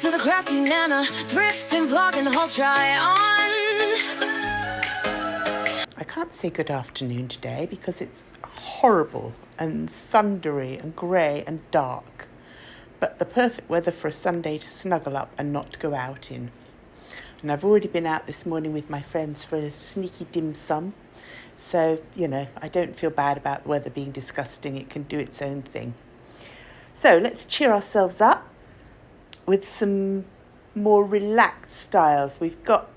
to the Crafty Nana, thrift and vlog and haul try on. I can't say good afternoon today because it's horrible and thundery and grey and dark, but the perfect weather for a Sunday to snuggle up and not go out in. And I've already been out this morning with my friends for a sneaky dim sum, so, you know, I don't feel bad about the weather being disgusting. It can do its own thing. So let's cheer ourselves up with some more relaxed styles. We've got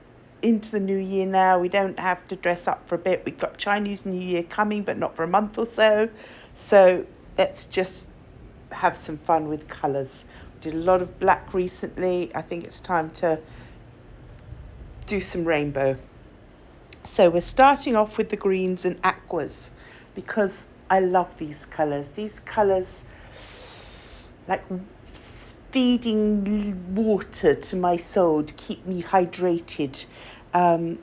into the new year now. We don't have to dress up for a bit. We've got Chinese New Year coming, but not for a month or so. So let's just have some fun with colours. We did a lot of black recently. I think it's time to do some rainbow. So we're starting off with the greens and aquas because I love these colours. These colours, like feeding water to my soul to keep me hydrated. And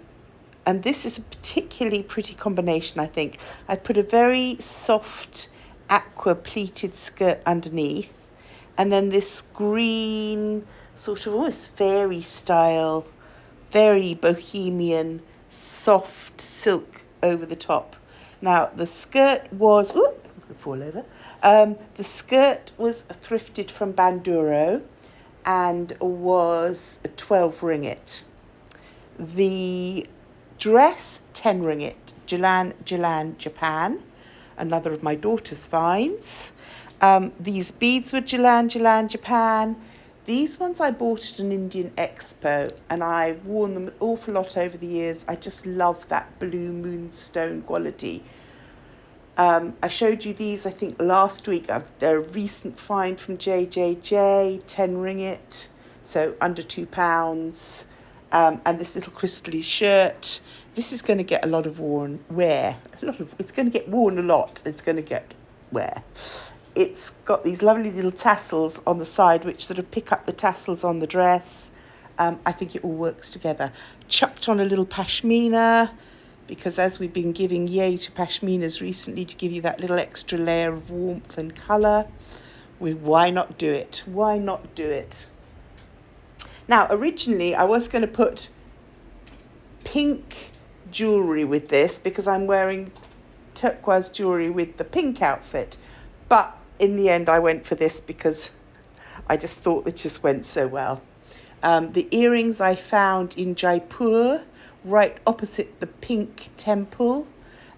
this is a particularly pretty combination, I think. I put a very soft aqua pleated skirt underneath, and then this green, sort of almost fairy style, very bohemian, soft silk over the top. Now, the skirt was... Ooh, I'm going to fall over. The skirt was thrifted from Banduro and was 12 ringgit. The dress, 10 ringgit. Jalan, Japan. Another of my daughter's finds. These beads were Jalan, Japan. These ones I bought at an Indian expo, and I've worn them an awful lot over the years. I just love that blue moonstone quality. I showed you these, I think, last week. They're a recent find from JJJ, 10 ringgit, so under £2. And this little crystally shirt. This is going to get a lot of wear. It's going to get worn a lot. It's going to get wear. It's got these lovely little tassels on the side, which sort of pick up the tassels on the dress. I think it all works together. Chucked on a little pashmina, because as we've been giving yay to pashminas recently to give you that little extra layer of warmth and colour, why not do it? Why not do it? Now, originally, I was going to put pink jewellery with this because I'm wearing turquoise jewellery with the pink outfit. But in the end, I went for this because I just thought it just went so well. The earrings I found in Jaipur, right opposite the pink temple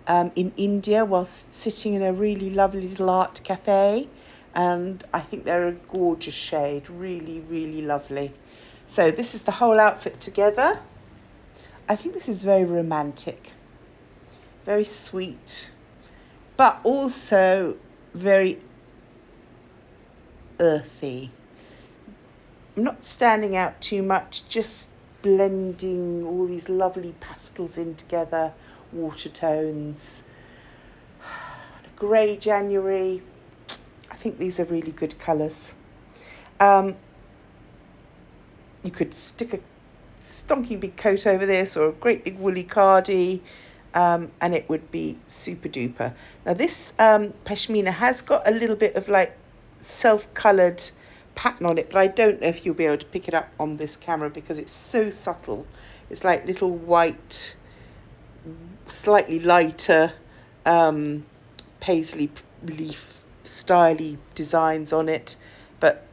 in India, whilst sitting in a really lovely little art cafe. And I think they're a gorgeous shade, really, really lovely. So this is the whole outfit together. I think this is very romantic, very sweet, but also very earthy. I'm not standing out too much, just blending all these lovely pastels in together, water tones. A grey January. I think these are really good colours. You could stick a stonking big coat over this or a great big woolly cardi, and it would be super duper. Now this pashmina has got a little bit of like self-coloured pattern on it, but I don't know if you'll be able to pick it up on this camera because it's so subtle. It's like little white, slightly lighter paisley leaf styly designs on it, but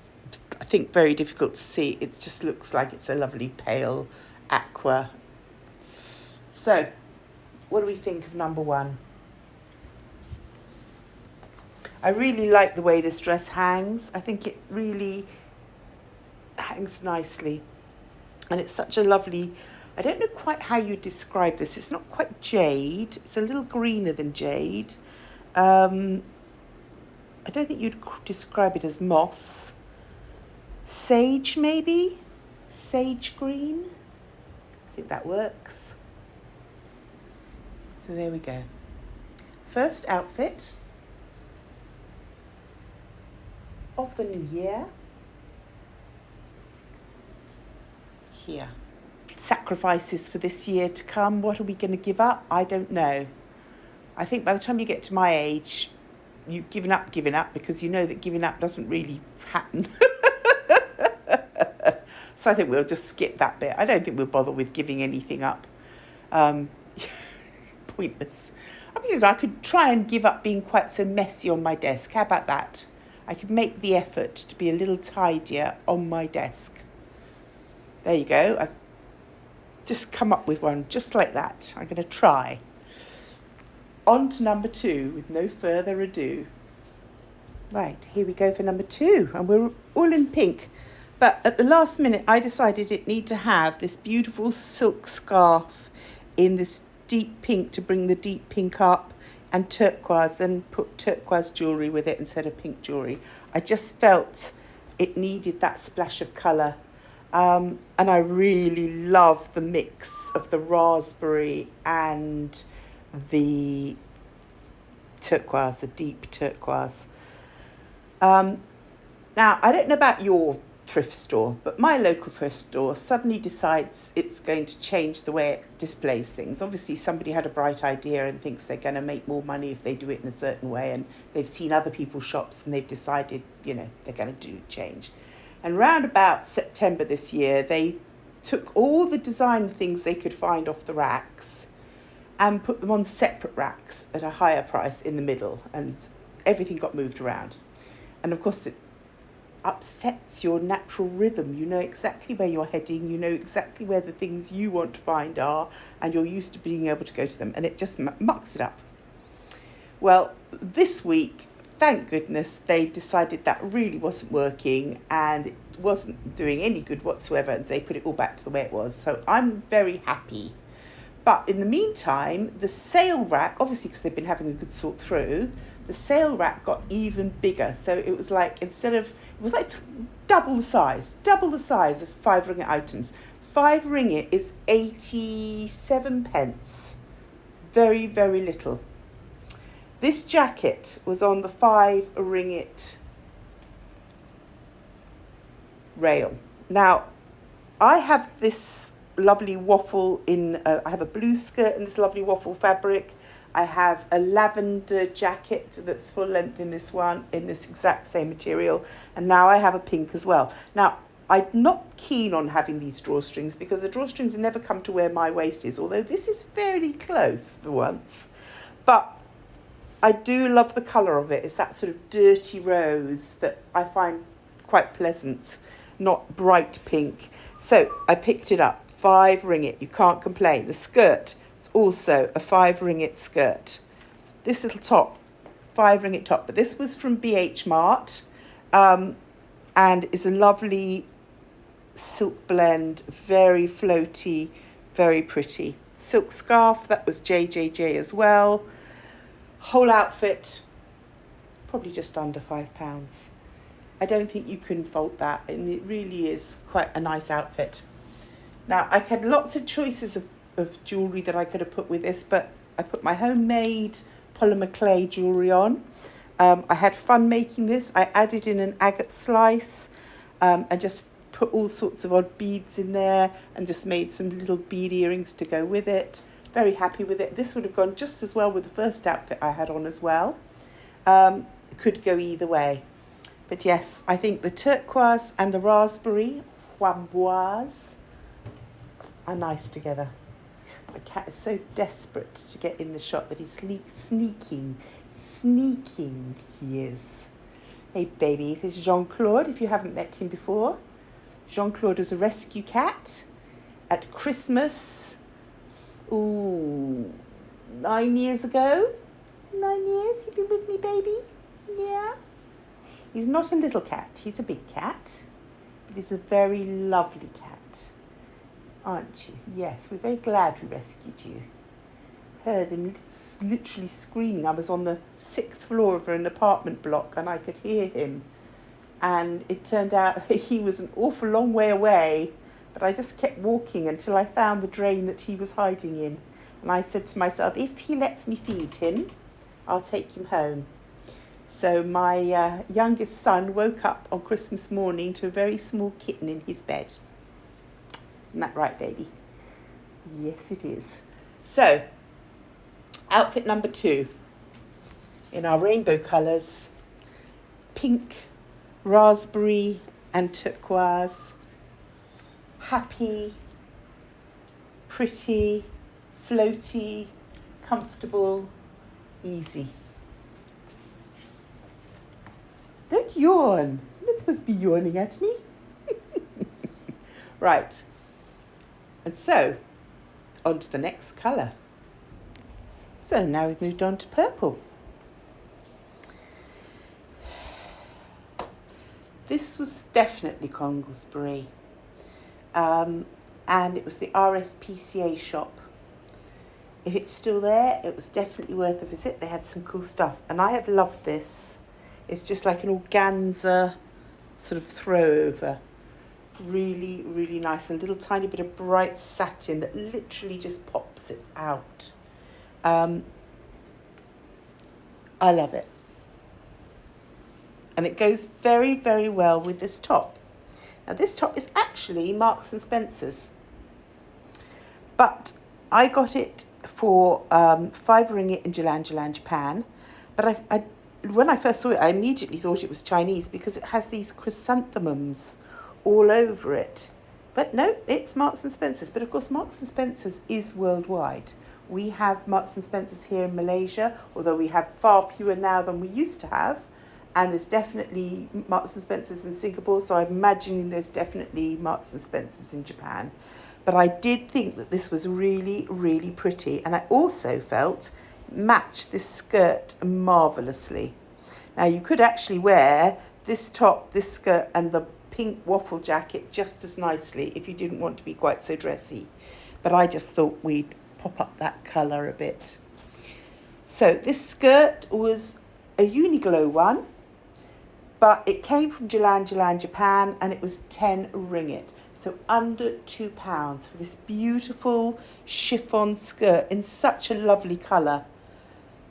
I think very difficult to see. It just looks like it's a lovely pale aqua. So, what do we think of number one? I really like the way this dress hangs. I think it really hangs nicely. And it's such a lovely, I don't know quite how you describe this. It's not quite jade. It's a little greener than jade. I don't think you'd describe it as moss. Sage, maybe? Sage green? I think that works. So there we go. First outfit of the new year. Here. Sacrifices for this year to come. What are we going to give up? I don't know. I think by the time you get to my age, you've given up because you know that giving up doesn't really happen. So I think we'll just skip that bit. I don't think we'll bother with giving anything up. Pointless. I mean, I could try and give up being quite so messy on my desk. How about that? I could make the effort to be a little tidier on my desk. There you go. I've just come up with one just like that. I'm going to try. On to number 2 with no further ado. Right, here we go for number 2. And we're all in pink. But at the last minute, I decided it needed to have this beautiful silk scarf in this deep pink to bring the deep pink up, and turquoise, then put turquoise jewellery with it instead of pink jewellery. I just felt it needed that splash of colour. And I really love the mix of the raspberry and the turquoise, the deep turquoise. Now, I don't know about your thrift store, but my local thrift store suddenly decides it's going to change the way it displays things. Obviously, somebody had a bright idea and thinks they're going to make more money if they do it in a certain way, and they've seen other people's shops and they've decided, they're going to do change. And round about September this year, they took all the design things they could find off the racks and put them on separate racks at a higher price in the middle, and everything got moved around. And of course, it upsets your natural rhythm. You know exactly where you're heading, you know exactly where the things you want to find are, and you're used to being able to go to them, and it just mucks it up. Well, this week, thank goodness, they decided that really wasn't working and it wasn't doing any good whatsoever, and they put it all back to the way it was. So I'm very happy. But in the meantime, the sale rack, obviously because they've been having a good sort through, the sale rack got even bigger. So it was like, double the size of 5 ringgit items. 5 ringgit is 87 pence. Very, very little. This jacket was on the 5 ringgit rail. Now, I have this lovely waffle I have a blue skirt in this lovely waffle fabric. I have a lavender jacket that's full length in this one, in this exact same material. And now I have a pink as well. Now, I'm not keen on having these drawstrings because the drawstrings never come to where my waist is, although this is fairly close for once. But I do love the colour of it. It's that sort of dirty rose that I find quite pleasant, not bright pink. So I picked it up. 5 ringgit, you can't complain. The skirt is also a 5 ringgit skirt. This little top, 5 ringgit top, but this was from BH Mart, and is a lovely silk blend, very floaty, very pretty. Silk scarf, that was JJJ as well. Whole outfit, probably just under £5. I don't think you can fault that, and it really is quite a nice outfit. Now, I had lots of choices of jewellery that I could have put with this, but I put my homemade polymer clay jewellery on. I had fun making this. I added in an agate slice and just put all sorts of odd beads in there and just made some little bead earrings to go with it. Very happy with it. This would have gone just as well with the first outfit I had on as well. Could go either way. But yes, I think the turquoise and the raspberry, framboise, are nice together. My cat is so desperate to get in the shot that he's sneaking he is. Hey baby, this is Jean Claude, if you haven't met him before. Jean Claude was a rescue cat at Christmas, 9 years ago. 9 years, you've been with me, baby? Yeah. He's not a little cat, he's a big cat, but he's a very lovely cat. Aren't you? Yes, we're very glad we rescued you. Heard him literally screaming. I was on the 6th floor of an apartment block and I could hear him. And it turned out that he was an awful long way away, but I just kept walking until I found the drain that he was hiding in. And I said to myself, if he lets me feed him, I'll take him home. So my youngest son woke up on Christmas morning to a very small kitten in his bed. Isn't that right, baby? Yes, it is. So, outfit number 2 in our rainbow colours, pink, raspberry and turquoise. happy, pretty, floaty, comfortable, easy. Don't yawn. You're not supposed to be yawning at me. Right. And so, on to the next colour. So now we've moved on to purple. This was definitely Conglebury. And it was the RSPCA shop. If it's still there, it was definitely worth a visit. They had some cool stuff. And I have loved this. It's just like an organza sort of throw over. Really, really nice. A little tiny bit of bright satin that literally just pops it out. I love it. And it goes very, very well with this top. Now this top is actually Marks and Spencer's. But I got it for 5 ringgit in Jalan, Japan. But when I first saw it, I immediately thought it was Chinese because it has these chrysanthemums all over it. But no, it's Marks and Spencer's. But of course, Marks and Spencer's is worldwide. We have Marks and Spencer's here in Malaysia, although we have far fewer now than we used to have. And there's definitely Marks and Spencer's in Singapore, so I'm imagining there's definitely Marks and Spencer's in Japan. But I did think that this was really, really pretty. And I also felt it matched this skirt marvellously. Now, you could actually wear this top, this skirt, and the pink waffle jacket just as nicely if you didn't want to be quite so dressy. But I just thought we'd pop up that colour a bit. So this skirt was a Uniglow one, but it came from Jalan, Japan, and it was 10 ringgit. So under £2 for this beautiful chiffon skirt in such a lovely colour.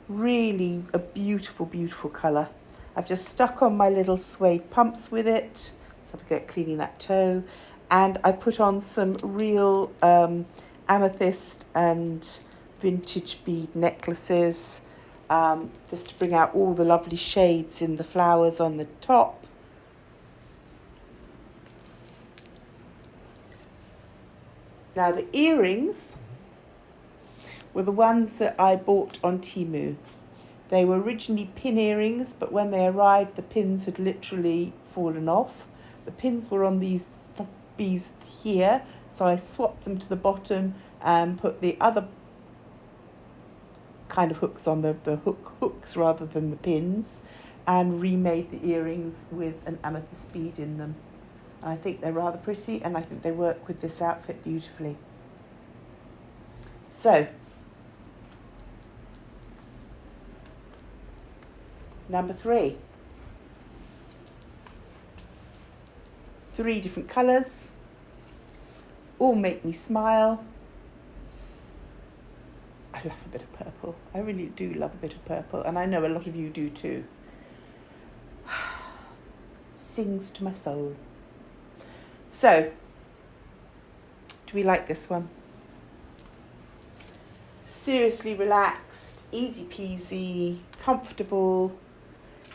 Really a beautiful, beautiful colour. I've just stuck on my little suede pumps with it. So I forget cleaning that toe. And I put on some real amethyst and vintage bead necklaces. Just to bring out all the lovely shades in the flowers on the top. Now the earrings were the ones that I bought on Temu. They were originally pin earrings, but when they arrived, the pins had literally fallen off. The pins were on these bees here, so I swapped them to the bottom and put the other kind of hooks on the hooks rather than the pins, and remade the earrings with an amethyst bead in them. And I think they're rather pretty, and I think they work with this outfit beautifully. So, number 3. 3 different colours, all make me smile. I love a bit of purple. I really do love a bit of purple, and I know a lot of you do too. Sings to my soul. So, do we like this one? Seriously relaxed, easy peasy, comfortable.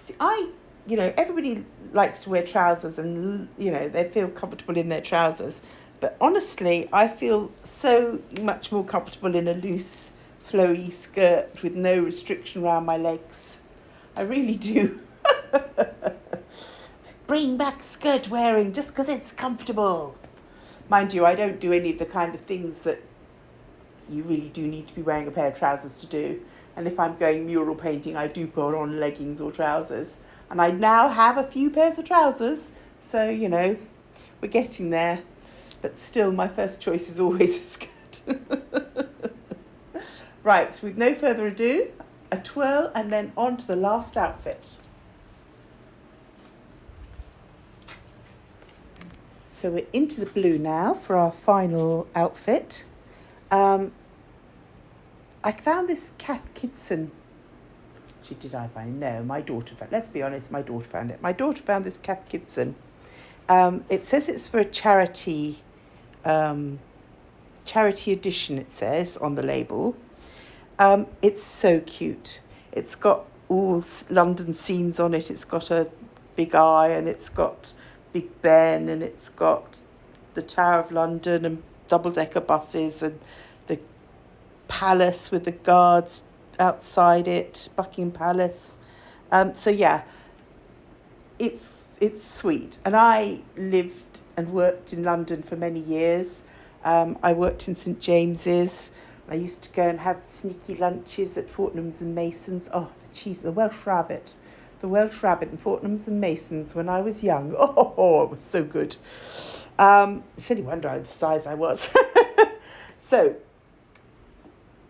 See, everybody likes to wear trousers and, they feel comfortable in their trousers. But honestly, I feel so much more comfortable in a loose, flowy skirt with no restriction around my legs. I really do. Bring back skirt wearing just because it's comfortable. Mind you, I don't do any of the kind of things that you really do need to be wearing a pair of trousers to do. And if I'm going mural painting, I do put on leggings or trousers. And I now have a few pairs of trousers. So, we're getting there. But still, my first choice is always a skirt. Right, with no further ado, a twirl and then on to the last outfit. So we're into the blue now for our final outfit. I found this Kath Kidson. Did I find? No, my daughter found. Let's be honest, my daughter found it. My daughter found this Kath Kidson. It says it's for a charity edition. It says on the label. It's so cute. It's got all London scenes on it. It's got a big eye, and it's got Big Ben, and it's got the Tower of London and double-decker buses and the palace with the guards outside it, Buckingham Palace. So yeah, it's sweet. And I lived and worked in London for many years. I worked in St James's. I used to go and have sneaky lunches at Fortnum's and Mason's. Oh, the cheese, the Welsh rabbit. The Welsh rabbit in Fortnum's and Mason's when I was young. Oh, it was so good. It's only wonder the size I was. So,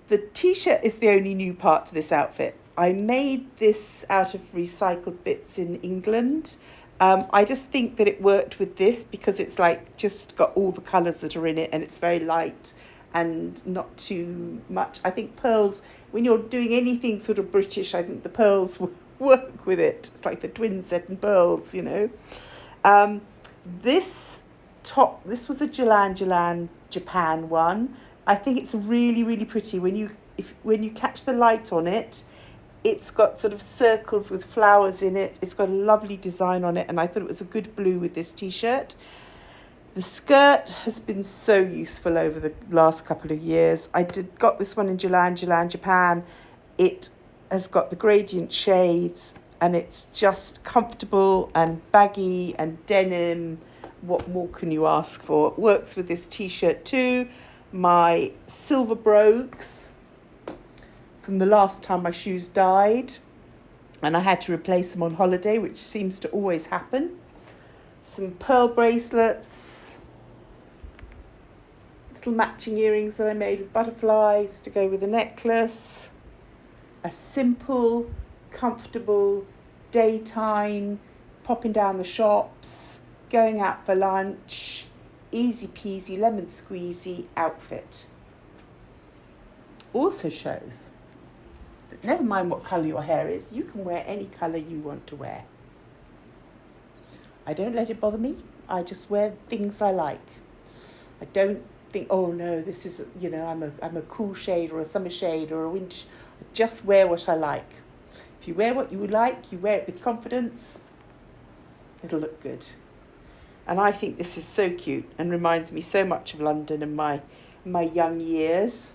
the T-shirt is the only new part to this outfit. I made this out of recycled bits in England. I just think that it worked with this because it's like just got all the colours that are in it and it's very light and not too much. I think pearls, when you're doing anything sort of British, I think the pearls work with it. It's like the twin set and pearls, you know. This was a Jalan Japan one. I think it's really, really pretty. When you catch the light on it, it's got sort of circles with flowers in it. It's got a lovely design on it, and I thought it was a good blue with this T-shirt. The skirt has been so useful over the last couple of years. Got this one in Jalan Japan. It has got the gradient shades, and it's just comfortable and baggy and denim. What more can you ask for? It works with this T-shirt too. My silver brogues from the last time my shoes died, and I had to replace them on holiday, which seems to always happen. Some pearl bracelets, little matching earrings that I made with butterflies to go with the necklace. A simple, comfortable, daytime, popping down the shops, going out for lunch, easy peasy, lemon squeezy outfit. Also shows that never mind what colour your hair is, you can wear any colour you want to wear. I don't let it bother me. I just wear things I like. I don't think, oh no, this is, you know, I'm a cool shade or a summer shade or a winter. I just wear what I like. If you wear what you like, you wear it with confidence, it'll look good. And I think this is so cute and reminds me so much of London and my young years.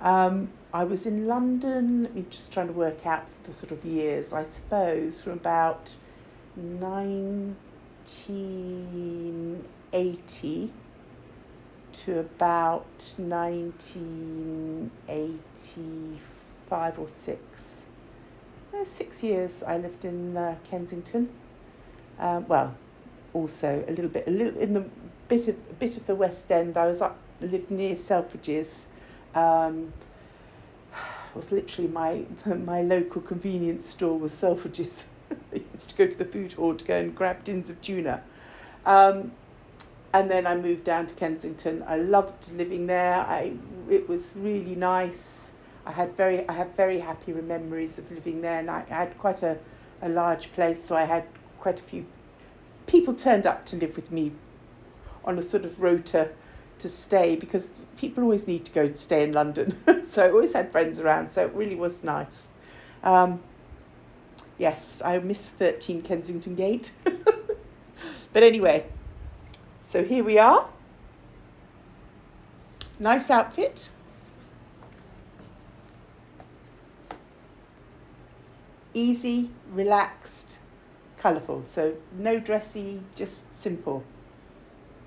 I was in London, I'm just trying to work out the sort of years, I suppose, from about 1980 to about 1985 or 6. 6 years I lived in Kensington. Also a little in the bit of the West End. Lived near Selfridges. It was literally my local convenience store was Selfridges. I used to go to the food hall to go and grab tins of tuna. And then I moved down to Kensington. I loved living there. It was really nice. I have very happy memories of living there, and I had quite a large place, so I had quite a few people turned up to live with me on a sort of rota to stay, because people always need to go and stay in London. So I always had friends around, so it really was nice. Yes, I miss 13 Kensington Gate. But anyway, so here we are. Nice outfit. Easy, relaxed, colourful. So no dressy, just simple.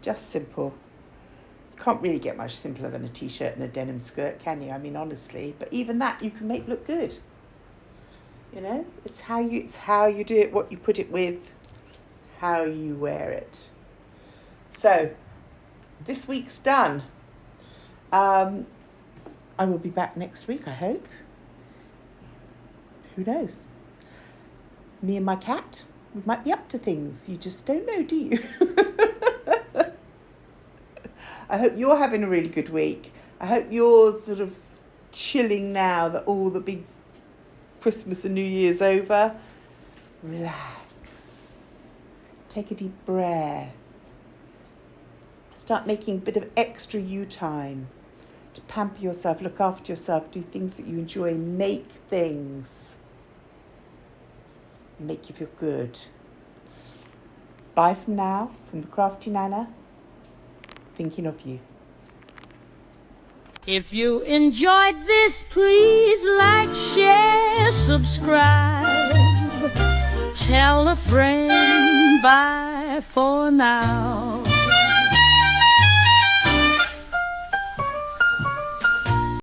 Just simple. Can't really get much simpler than a t-shirt and a denim skirt, can you? I mean, honestly. But even that you can make look good. You know, it's how you do it, what you put it with, how you wear it. So this week's done. I will be back next week, I hope. Who knows? Me and my cat, we might be up to things. You just don't know, do you? I hope you're having a really good week. I hope you're sort of chilling now that all the big Christmas and New Year's over. Relax. Take a deep breath. Start making a bit of extra you time to pamper yourself, look after yourself, do things that you enjoy, make things. Make you feel good. Bye from now, from the Crafty Nana. Thinking of you. If you enjoyed this, please like, share, subscribe. Tell a friend. Bye for now.